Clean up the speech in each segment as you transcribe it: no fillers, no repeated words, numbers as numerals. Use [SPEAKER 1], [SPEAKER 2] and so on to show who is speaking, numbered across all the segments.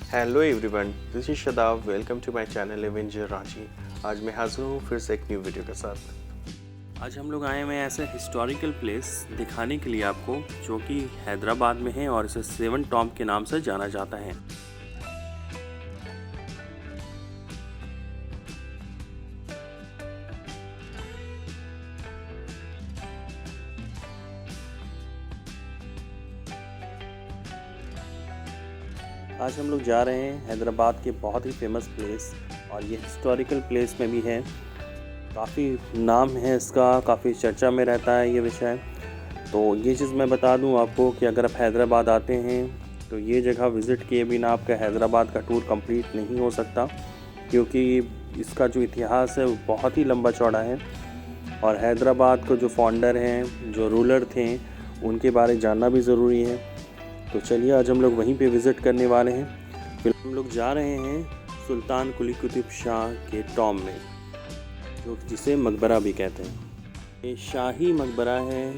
[SPEAKER 1] Hello everyone, this is Shadab. Welcome to my channel avenger Ranchi. आज मैं हाजिर हूँ फिर से एक न्यू वीडियो के साथ। आज हम लोग आए हुए हैं ऐसे हिस्टोरिकल प्लेस दिखाने के लिए आपको, जो कि हैदराबाद में है और इसे सेवन टॉम्ब के नाम से जाना जाता है। आज हम लोग जा रहे हैं हैदराबाद के बहुत ही फेमस प्लेस, और ये हिस्टोरिकल प्लेस में भी है। काफ़ी नाम है इसका, काफ़ी चर्चा में रहता है ये विषय। तो ये चीज़ मैं बता दूं आपको कि अगर आप हैदराबाद आते हैं तो ये जगह विज़िट किए बिना आपका हैदराबाद का टूर कंप्लीट नहीं हो सकता, क्योंकि इसका जो इतिहास है वो बहुत ही लंबा चौड़ा है। और हैदराबाद को जो फाउंडर हैं, जो रूलर थे, उनके बारे जानना भी ज़रूरी है। तो चलिए आज हम लोग वहीं पे विज़िट करने वाले हैं। फिर हम लोग जा रहे हैं सुल्तान कुली कुतुब शाह के टॉम्ब में, जो जिसे मकबरा भी कहते हैं। ये शाही मकबरा है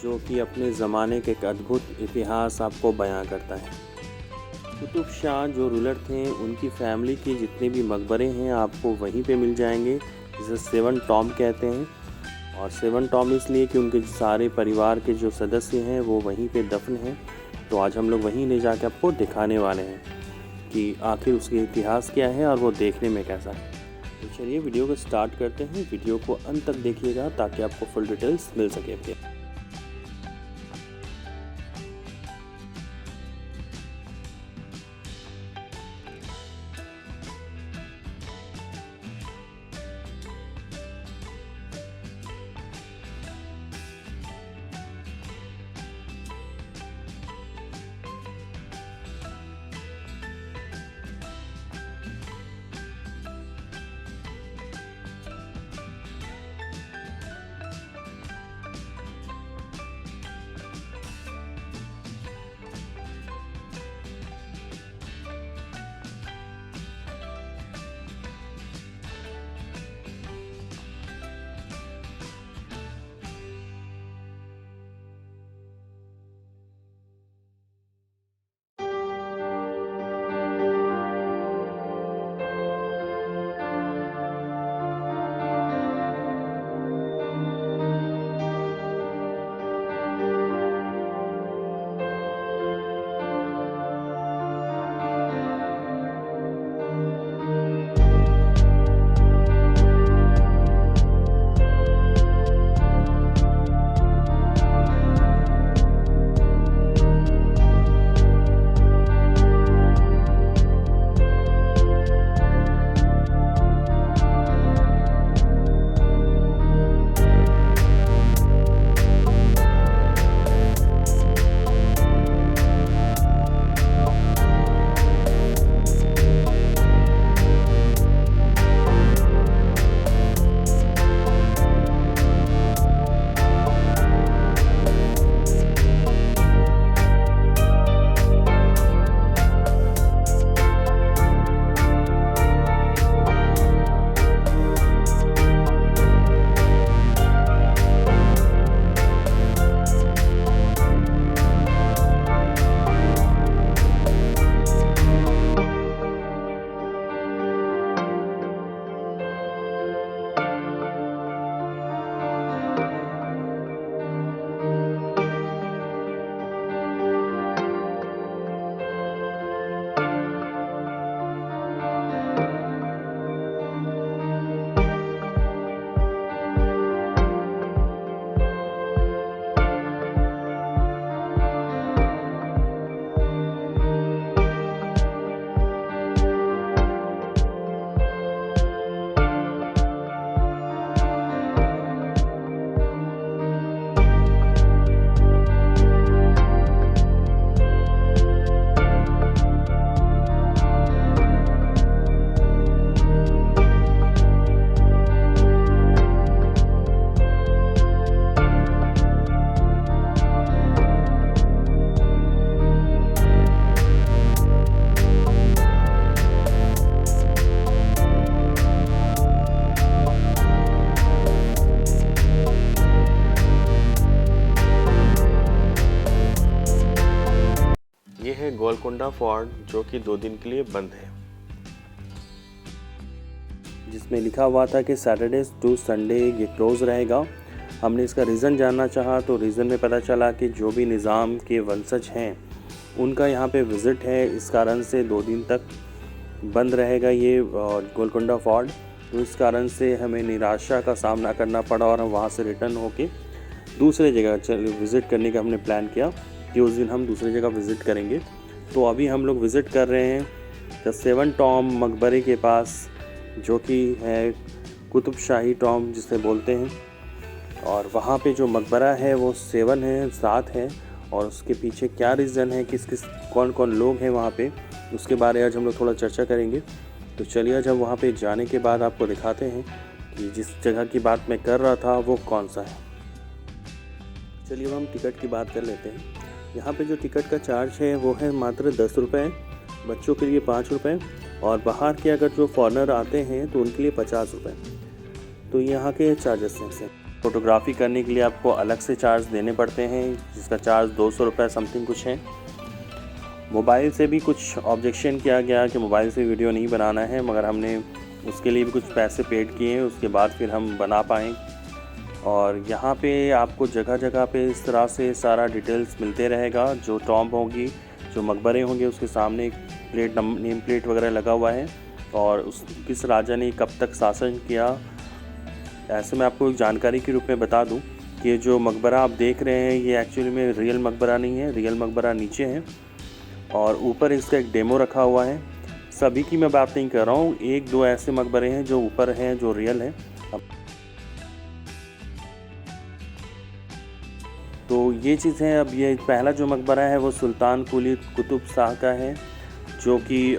[SPEAKER 1] जो कि अपने ज़माने के एक अद्भुत इतिहास आपको बयां करता है। कुतुब शाह जो रूलर थे, उनकी फैमिली के जितने भी मकबरे हैं आपको वहीं पे मिल जाएंगे, जिसे सेवन टॉम्ब कहते हैं। और सेवन टॉम्ब इसलिए कि उनके सारे परिवार के जो सदस्य हैं वो वहीं पे दफन हैं। तो आज हम लोग वहीं ले जाके आपको दिखाने वाले हैं कि आखिर उसका इतिहास क्या है और वो देखने में कैसा है। तो चलिए वीडियो को स्टार्ट करते हैं। वीडियो को अंत तक देखिएगा ताकि आपको फुल डिटेल्स मिल सके।
[SPEAKER 2] गोलकोंडा फोर्ट, जो कि 2 दिन के लिए बंद है,
[SPEAKER 1] जिसमें लिखा हुआ था कि सैटरडे टू संडे ये क्लोज़ रहेगा। हमने इसका रीज़न जानना चाहा तो रीज़न में पता चला कि जो भी निज़ाम के वंशज हैं उनका यहाँ पे विज़िट है, इस कारण से 2 दिन तक बंद रहेगा ये गोलकोंडा फोर्ट। तो इस कारण से हमें निराशा का सामना करना पड़ा और हम वहाँ से रिटर्न होके दूसरे जगह विज़िट करने का हमने प्लान किया कि उस दिन हम दूसरी जगह विज़िट करेंगे। तो अभी हम लोग विज़िट कर रहे हैं द 7 टॉम मकबरे के पास, जो कि है कुतुब शाही टॉम जिसे बोलते हैं। और वहाँ पे जो मकबरा है वो 7 है और उसके पीछे क्या रीज़न है, कौन कौन लोग हैं वहाँ पे, उसके बारे में आज हम लोग थोड़ा चर्चा करेंगे। तो चलिए आज हम वहाँ पे जाने के बाद आपको दिखाते हैं कि जिस जगह की बात मैं कर रहा था वो कौन सा है। चलिए अब हम टिकट की बात कर लेते हैं। यहाँ पे जो टिकट का चार्ज है वो है मात्र 10 रुपये, बच्चों के लिए 5 रुपये और बाहर के अगर जो फॉरेनर आते हैं तो उनके लिए 50 रुपये। तो यहाँ के चार्जेस हैं। फ़ोटोग्राफ़ी करने के लिए आपको अलग से चार्ज देने पड़ते हैं, जिसका चार्ज 200 रुपये समथिंग कुछ है। मोबाइल से भी कुछ ऑब्जेक्शन किया गया कि मोबाइल से वीडियो नहीं बनाना है, मगर हमने उसके लिए भी कुछ पैसे पेड किए, उसके बाद फिर हम बना पाएँ। और यहाँ पे आपको जगह जगह पे इस तरह से सारा डिटेल्स मिलते रहेगा। जो टॉम्ब होगी, जो मकबरे होंगे, उसके सामने एक नेम प्लेट वगैरह लगा हुआ है और किस राजा ने कब तक शासन किया। ऐसे मैं आपको एक जानकारी के रूप में बता दूं कि ये जो मकबरा आप देख रहे हैं ये एक्चुअली में रियल मकबरा नहीं है, रियल मकबरा नीचे है और ऊपर इसका एक डेमो रखा हुआ है। सभी की मैं बात नहीं कर रहा हूँ, 1-2 ऐसे मकबरे हैं जो ऊपर हैं जो रियल हैं। तो ये चीज़ है। अब ये पहला जो मकबरा है वो सुल्तान कुली कुतुब शाह का है, जो कि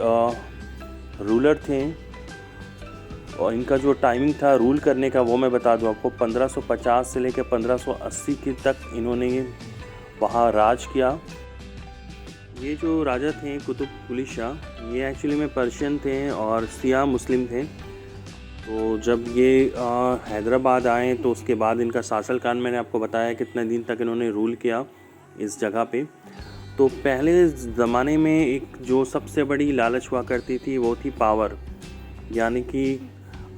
[SPEAKER 1] रूलर थे और इनका जो टाइमिंग था रूल करने का वो मैं बता दूं आपको। 1550 से लेकर 1580 के तक इन्होंने वहाँ राज किया। ये जो राजा थे कुतुब कुली शाह, ये एक्चुअली में पर्शियन थे और सिया मुस्लिम थे। तो जब ये हैदराबाद आए तो उसके बाद इनका शासनकाल मैंने आपको बताया कितने दिन तक इन्होंने रूल किया इस जगह पे। तो पहले ज़माने में एक जो सबसे बड़ी लालच हुआ करती थी वो थी पावर, यानी कि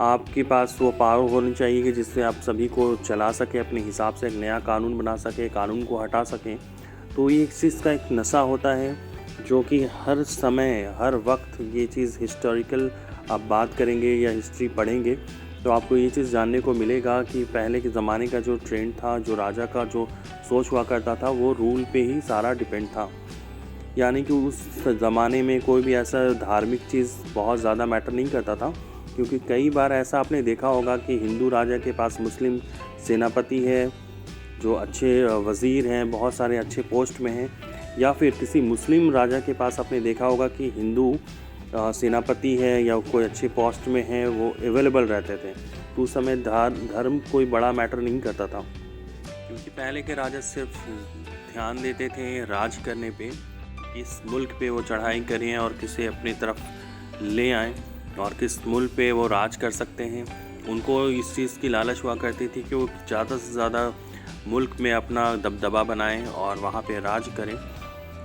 [SPEAKER 1] आपके पास वो पावर होनी चाहिए कि जिससे आप सभी को चला सकें, अपने हिसाब से एक नया कानून बना सकें, कानून को हटा सकें। तो ये एक चीज़ का एक नशा होता है जो कि हर समय हर वक्त ये चीज़ हिस्टोरिकल आप बात करेंगे या हिस्ट्री पढ़ेंगे तो आपको ये चीज़ जानने को मिलेगा कि पहले के ज़माने का जो ट्रेंड था, जो राजा का जो सोच हुआ करता था, वो रूल पे ही सारा डिपेंड था। यानी कि उस ज़माने में कोई भी ऐसा धार्मिक चीज़ बहुत ज़्यादा मैटर नहीं करता था, क्योंकि कई बार ऐसा आपने देखा होगा कि हिंदू राजा के पास मुस्लिम सेनापति है जो अच्छे वज़ीर हैं, बहुत सारे अच्छे पोस्ट में हैं, या फिर किसी मुस्लिम राजा के पास आपने देखा होगा कि हिंदू सेनापति है या कोई अच्छे पोस्ट में है, वो अवेलेबल रहते थे। तो उस समय धर्म कोई बड़ा मैटर नहीं करता था, क्योंकि पहले के राजा सिर्फ ध्यान देते थे राज करने पे, किस मुल्क पे वो चढ़ाई करें और किसे अपनी तरफ ले आएं और किस मुल्क पे वो राज कर सकते हैं। उनको इस चीज़ की लालच हुआ करती थी कि वो ज़्यादा से ज़्यादा मुल्क में अपना दबदबा बनाएं और वहाँ पे राज करें,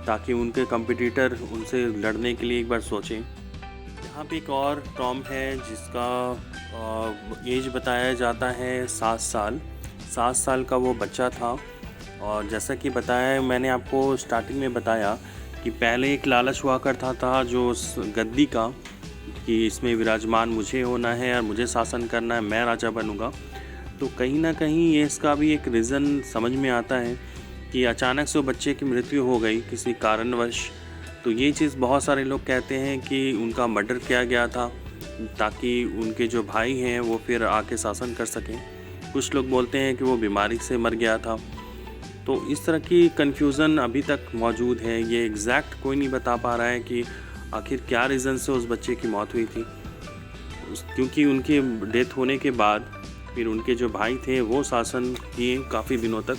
[SPEAKER 1] ताकि उनके कंपटीटर उनसे लड़ने के लिए एक बार सोचें। यहाँ पे एक और टॉम है जिसका एज बताया जाता है 7 साल। 7 साल का वो बच्चा था। और जैसा कि बताया मैंने आपको स्टार्टिंग में बताया कि पहले एक लालच हुआ करता था जो गद्दी का, कि इसमें विराजमान मुझे होना है और मुझे शासन करना है, मैं राजा बनूंगा। तो कहीं ना कहीं ये इसका भी एक रीज़न समझ में आता है कि अचानक से वो बच्चे की मृत्यु हो गई किसी कारणवश। तो ये चीज़ बहुत सारे लोग कहते हैं कि उनका मर्डर किया गया था ताकि उनके जो भाई हैं वो फिर आके शासन कर सकें। कुछ लोग बोलते हैं कि वो बीमारी से मर गया था। तो इस तरह की कन्फ्यूज़न अभी तक मौजूद है। ये एग्जैक्ट कोई नहीं बता पा रहा है कि आखिर क्या रीज़न से उस बच्चे की मौत हुई थी, क्योंकि उनके डेथ होने के बाद फिर उनके जो भाई थे वो शासन किए काफ़ी दिनों तक।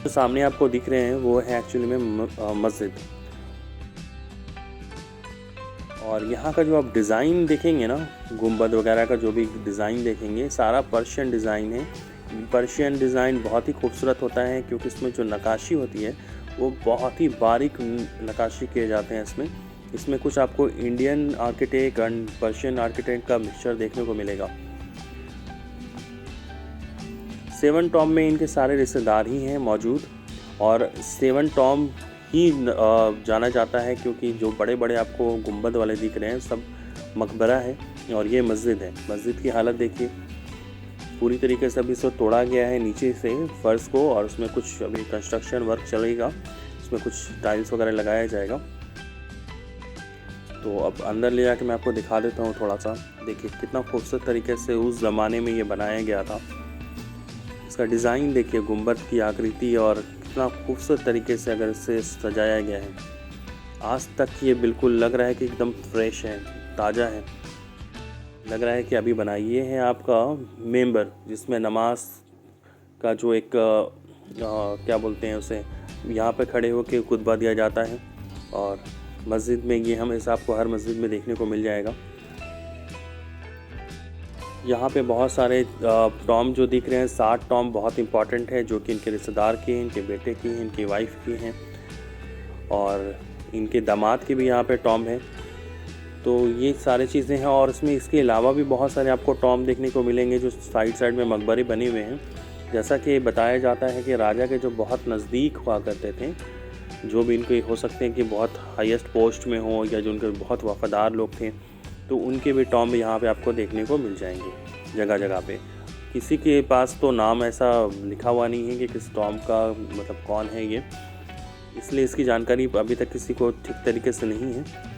[SPEAKER 1] जो सामने आपको दिख रहे हैं वो है एक्चुअली में मस्जिद। और यहाँ का जो आप डिज़ाइन देखेंगे ना, गुंबद वगैरह का जो भी डिज़ाइन देखेंगे, सारा पर्शियन डिज़ाइन है। पर्शियन डिज़ाइन बहुत ही खूबसूरत होता है क्योंकि इसमें जो नक्काशी होती है वो बहुत ही बारीक नक्काशी किए जाते हैं। इसमें कुछ आपको Indian architect and Persian architect का मिक्सचर देखने को मिलेगा। सेवन टॉम में इनके सारे रिश्तेदार ही हैं मौजूद, और सेवन टॉम ही जाना जाता है क्योंकि जो बड़े बड़े आपको गुंबद वाले दिख रहे हैं सब मकबरा है और ये मस्जिद है। मस्जिद की हालत देखिए, पूरी तरीके से अभी इसको तोड़ा गया है नीचे से फर्श को, और उसमें कुछ अभी कंस्ट्रक्शन वर्क चलेगा, उसमें कुछ टाइल्स वगैरह लगाया जाएगा। तो अब अंदर ले जाके मैं आपको दिखा देता हूँ थोड़ा सा। देखिए कितना खूबसूरत तरीके से उस ज़माने में ये बनाया गया था। इसका डिज़ाइन देखिए, गुंबद की आकृति, और कितना खूबसूरत तरीके से अगर इसे सजाया गया है। आज तक ये बिल्कुल लग रहा है कि एकदम फ्रेश है, ताज़ा है। लग रहा है कि अभी बनाइए है आपका मेंबर, जिसमें नमाज का जो एक क्या बोलते हैं उसे, यहाँ पे खड़े होकर खुतबा दिया जाता है। और मस्जिद में ये हमेशा आपको हर मस्जिद में देखने को मिल जाएगा। यहाँ पे बहुत सारे टॉम जो दिख रहे हैं, 60 टॉम बहुत इंपॉर्टेंट है, जो कि इनके रिश्तेदार की हैं, इनके बेटे की हैं, इनकी वाइफ की हैं, और इनके दामाद की भी यहाँ पे टॉम है। तो ये सारी चीज़ें हैं, और इसके अलावा भी बहुत सारे आपको टॉम देखने को मिलेंगे जो साइड में मकबरे बने हुए हैं। जैसा कि बताया जाता है कि राजा के जो बहुत नज़दीक हुआ करते थे, जो भी इनके हो सकते हैं कि बहुत हाईएस्ट पोस्ट में हो या जो उनके बहुत वफ़ादार लोग थे, तो उनके भी टॉम यहाँ पे आपको देखने को मिल जाएंगे जगह जगह पे। किसी के पास तो नाम ऐसा लिखा हुआ नहीं है कि किस टॉम का मतलब कौन है ये, इसलिए इसकी जानकारी अभी तक किसी को ठीक तरीके से नहीं है।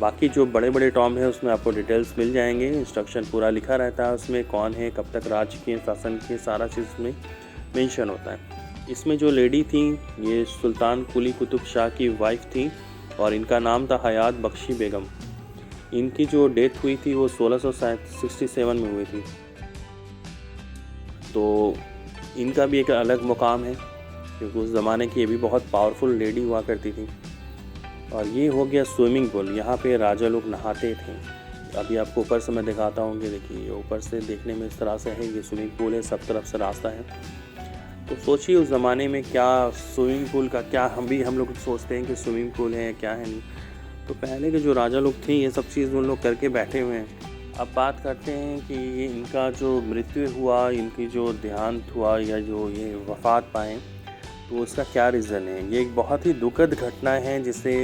[SPEAKER 1] बाकी जो बड़े बड़े टॉम हैं उसमें आपको डिटेल्स मिल जाएंगे, इंस्ट्रक्शन पूरा लिखा रहता है उसमें, कौन है, कब तक राज किए, शासन किए, सारा चीज़ में मेंशन होता है। इसमें जो लेडी थी ये सुल्तान कुली कुतुब शाह की वाइफ थी, और इनका नाम था हयात बख्शी बेगम। इनकी जो डेथ हुई थी वो 1667 में हुई थी। तो इनका भी एक अलग मुकाम है क्योंकि उस ज़माने की ये भी बहुत पावरफुल लेडी हुआ करती थी। और ये हो गया स्विमिंग पूल, यहाँ पे राजा लोग नहाते थे। अभी आपको ऊपर से मैं दिखाता हूँ कि देखिए ये ऊपर से देखने में इस तरह से है, ये स्विमिंग पूल है, सब तरफ से रास्ता है। तो सोचिए उस ज़माने में क्या स्विमिंग पूल का क्या, हम लोग सोचते हैं कि स्विमिंग पूल है, क्या है नहीं। तो पहले के जो राजा लोग थे ये सब चीज़ उन लोग करके बैठे हुए हैं। अब बात करते हैं कि ये इनका जो मृत्यु हुआ, इनकी जो देहांत हुआ या जो ये वफ़ात पाएँ, तो उसका क्या रीज़न है। ये एक बहुत ही दुखद घटना है जिसे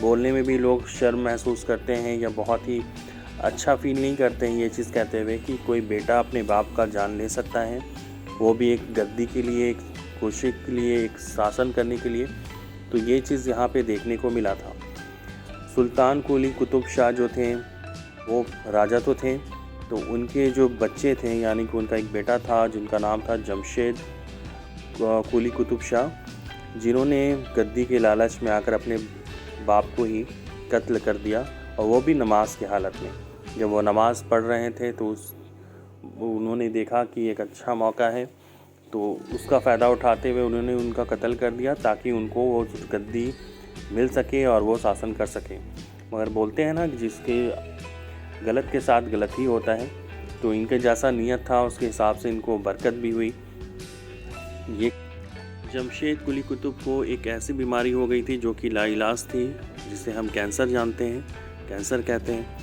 [SPEAKER 1] बोलने में भी लोग शर्म महसूस करते हैं या बहुत ही अच्छा फील नहीं करते हैं ये चीज़ कहते हुए कि कोई बेटा अपने बाप का जान ले सकता है, वो भी एक गद्दी के लिए, एक कोशिश के लिए, एक शासन करने के लिए। तो ये चीज़ यहाँ पे देखने को मिला था। सुल्तान कुली कुतुब शाह जो थे वो राजा तो थे, तो उनके जो बच्चे थे यानी कि उनका एक बेटा था जिनका नाम था जमशेद कुली कुतुब शाह, जिन्होंने गद्दी के लालच में आकर अपने बाप को ही कत्ल कर दिया, और वो भी नमाज की हालत में। जब वो नमाज़ पढ़ रहे थे तो उन्होंने देखा कि एक अच्छा मौका है, तो उसका फ़ायदा उठाते हुए उन्होंने उनका कत्ल कर दिया ताकि उनको वो गद्दी मिल सके और वो शासन कर सके। मगर बोलते हैं ना कि जिसके गलत के साथ गलत ही होता है, तो इनके जैसा नियत था उसके हिसाब से इनको बरकत भी हुई। ये जमशेद कुली कुतुब को एक ऐसी बीमारी हो गई थी जो कि लाइलाज थी, जिसे हम कैंसर जानते हैं, कैंसर कहते हैं।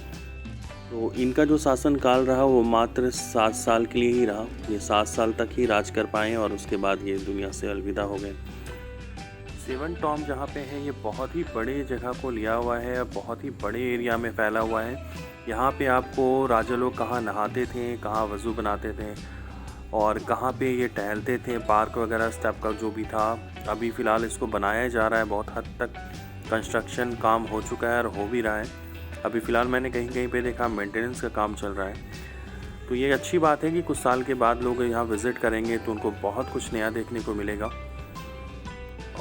[SPEAKER 1] तो इनका जो शासन काल रहा वो मात्र 7 साल के लिए ही रहा। ये 7 साल तक ही राज कर पाए और उसके बाद ये दुनिया से अलविदा हो गए। सेवन टॉम जहाँ पे है ये बहुत ही बड़े जगह को लिया हुआ है, बहुत ही बड़े एरिया में फैला हुआ है। यहाँ पे आपको राजा लोग कहाँ नहाते थे, कहाँ वज़ू बनाते थे, और कहाँ पे ये टहलते थे, पार्क वगैरह इस टाइप का जो भी था। अभी फ़िलहाल इसको बनाया जा रहा है, बहुत हद तक कंस्ट्रक्शन काम हो चुका है और हो भी रहा है। अभी फ़िलहाल मैंने कहीं कहीं पे देखा मेंटेनेंस का काम चल रहा है। तो ये अच्छी बात है कि कुछ साल के बाद लोग यहाँ विज़िट करेंगे तो उनको बहुत कुछ नया देखने को मिलेगा।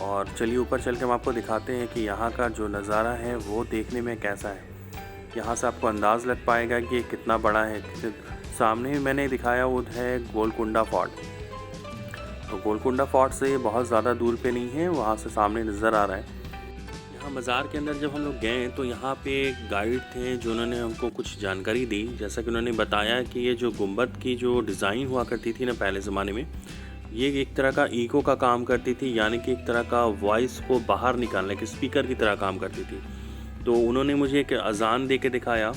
[SPEAKER 1] और चलिए ऊपर चल के हम आपको दिखाते हैं कि यहाँ का जो नज़ारा है वो देखने में कैसा है। यहाँ से आपको अंदाज़ लग पाएगा कि ये कितना बड़ा है। सामने मैंने दिखाया वो है गोलकुंडा फोर्ट। तो गोलकुंडा फोर्ट से बहुत ज़्यादा दूर पे नहीं है, वहाँ से सामने नज़र आ रहा है। यहाँ मज़ार के अंदर जब हम लोग गए तो यहाँ पे एक गाइड थे जो उन्होंने हमको कुछ जानकारी दी। जैसा कि उन्होंने बताया कि ये जो गुंबद की जो डिज़ाइन हुआ करती थी ना पहले ज़माने में, ये एक तरह का इको का काम करती थी, यानी कि एक तरह का वॉइस को बाहर निकालने के स्पीकर की तरह काम करती थी। तो उन्होंने मुझे एक अज़ान दे के दिखाया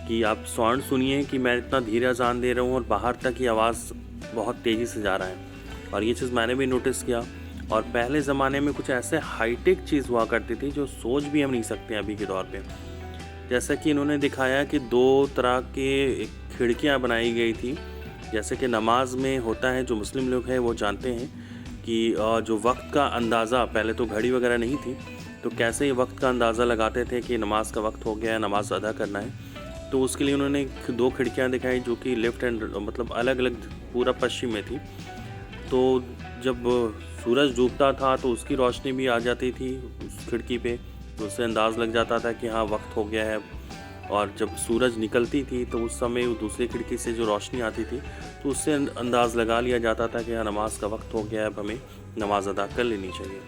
[SPEAKER 1] कि आप साउंड सुनिए कि मैं इतना धीरे अज़ान दे रहा हूँ और बाहर तक की आवाज़ बहुत तेज़ी से जा रहा है। और ये चीज़ मैंने भी नोटिस किया। और पहले ज़माने में कुछ ऐसे हाईटेक चीज़ हुआ करती थी जो सोच भी हम नहीं सकते अभी के दौर पे। जैसा कि इन्होंने दिखाया कि 2 तरह के खिड़कियाँ बनाई गई थी। जैसे कि नमाज में होता है, जो मुस्लिम लोग हैं वो जानते हैं कि जो वक्त का अंदाज़ा, पहले तो घड़ी वगैरह नहीं थी, तो कैसे ये वक्त का अंदाज़ा लगाते थे कि नमाज का वक्त हो गया है, नमाज अदा करना है। तो उसके लिए उन्होंने 2 खिड़कियाँ दिखाई जो कि लेफ़्ट एंड मतलब अलग-अलग पूरा पश्चिम में थी। तो जब सूरज डूबता था तो उसकी रोशनी भी आ जाती थी उस खिड़की पे, तो उससे अंदाज़ लग जाता था कि हाँ वक्त हो गया है। और जब सूरज निकलती थी तो उस समय वो दूसरी खिड़की से जो रोशनी आती थी तो उससे अंदाज़ लगा लिया जाता था कि हाँ नमाज का वक्त हो गया है, अब हमें नमाज अदा कर लेनी चाहिए।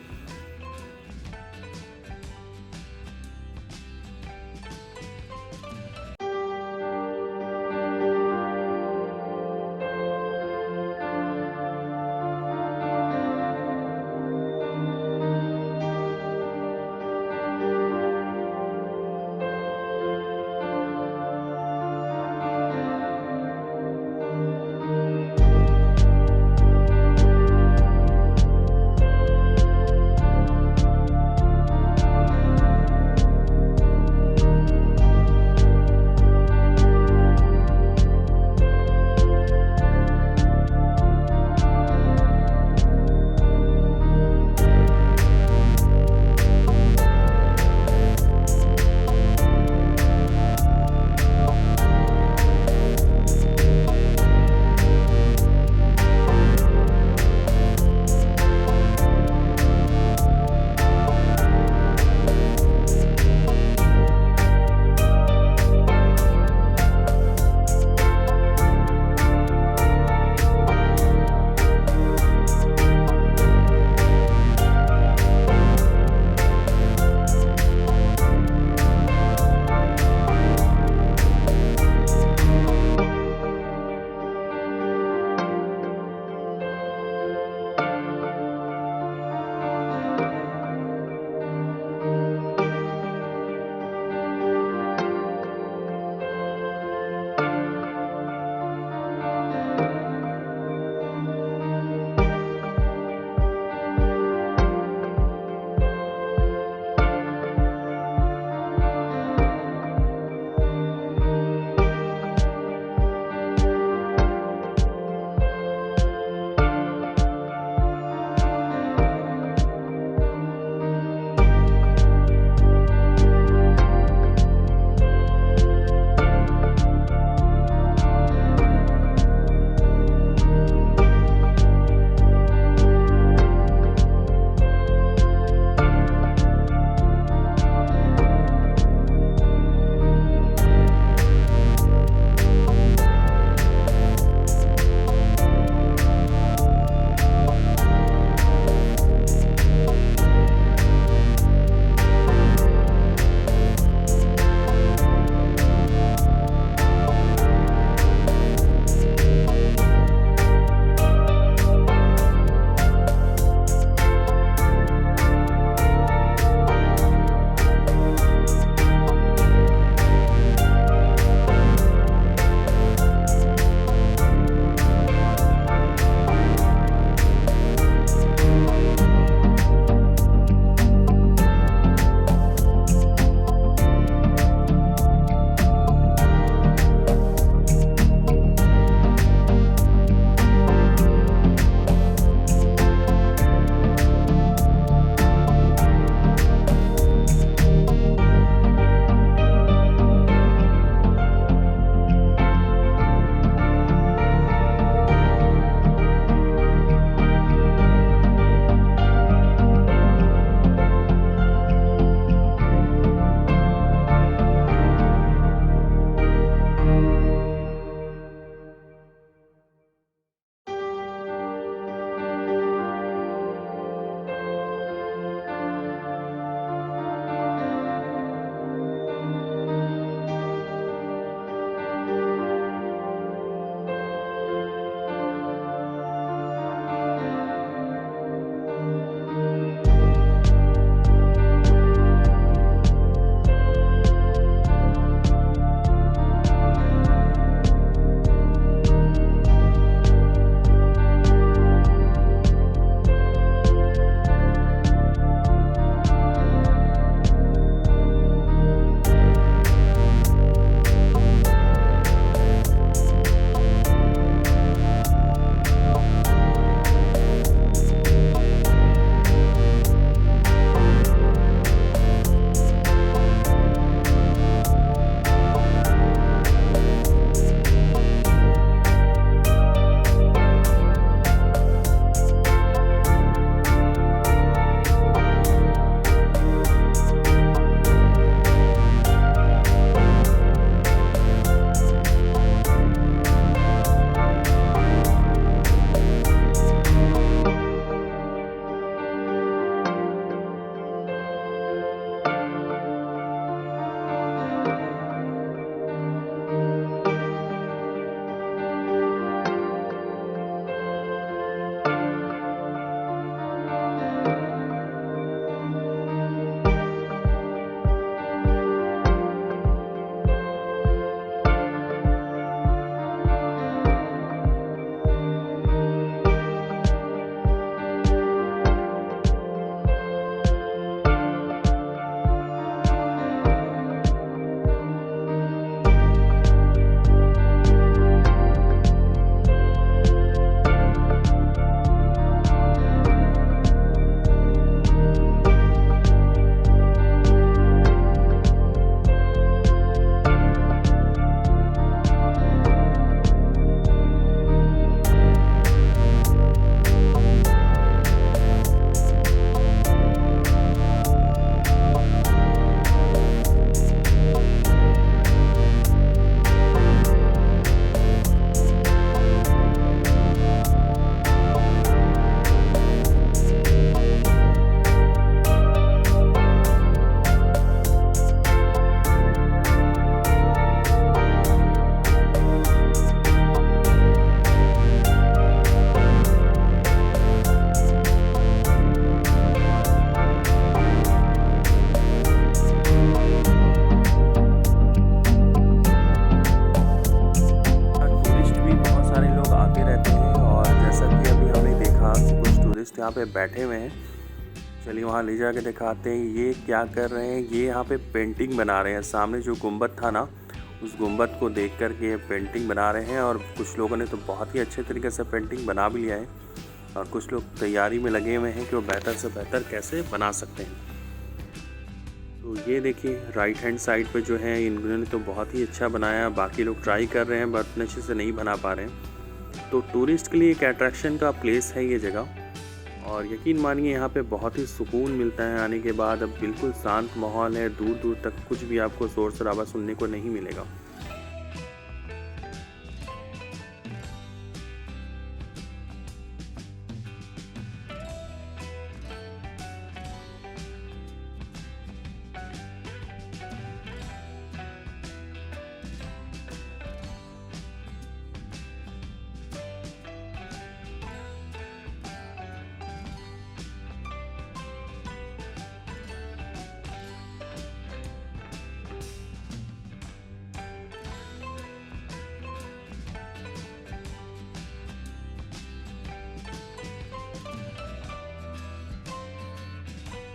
[SPEAKER 1] यहाँ पे बैठे हुए हैं। चलिए वहाँ ले जाके दिखाते हैं ये क्या कर रहे हैं। ये यहाँ पे पेंटिंग बना रहे हैं। सामने जो गुंबद था ना, उस गुंबद को देख कर के पेंटिंग बना रहे हैं। और कुछ लोगों ने तो बहुत ही अच्छे तरीके से पेंटिंग बना भी लिया है और कुछ लोग तैयारी में लगे हुए हैं कि वो बेहतर से बेहतर कैसे बना सकते हैं। तो ये देखिए राइट हैंड साइड पे जो है इन्होंने तो बहुत ही अच्छा बनाया। बाकी लोग ट्राई कर रहे हैं बट उतने अच्छे से नहीं बना पा रहे हैं। तो टूरिस्ट के लिए एक अट्रैक्शन का प्लेस है ये जगह। और यकीन मानिए यहाँ पे बहुत ही सुकून मिलता है आने के बाद। अब बिल्कुल शांत माहौल है, दूर दूर तक कुछ भी आपको शोर शराबा सुनने को नहीं मिलेगा।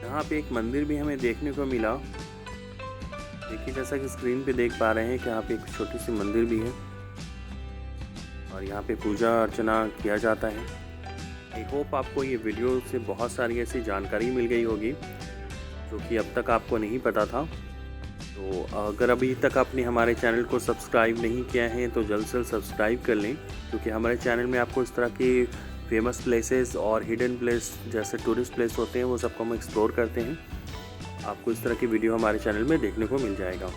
[SPEAKER 1] यहाँ पे एक मंदिर भी हमें देखने को मिला। देखिए जैसा कि स्क्रीन पे देख पा रहे हैं कि यहाँ पे एक छोटी सी मंदिर भी है और यहाँ पे पूजा अर्चना किया जाता है। आई होप आपको ये वीडियो से बहुत सारी ऐसी जानकारी मिल गई होगी जो कि अब तक आपको नहीं पता था। तो अगर अभी तक आपने हमारे चैनल को सब्सक्राइब नहीं किया है तो जल्द से जल्द सब्सक्राइब कर लें, क्योंकि हमारे चैनल में आपको इस तरह की फेमस प्लेसेस और हिडन प्लेस जैसे टूरिस्ट प्लेस होते हैं वो सबको हम एक्सप्लोर करते हैं। आपको इस तरह की वीडियो हमारे चैनल में देखने को मिल जाएगा।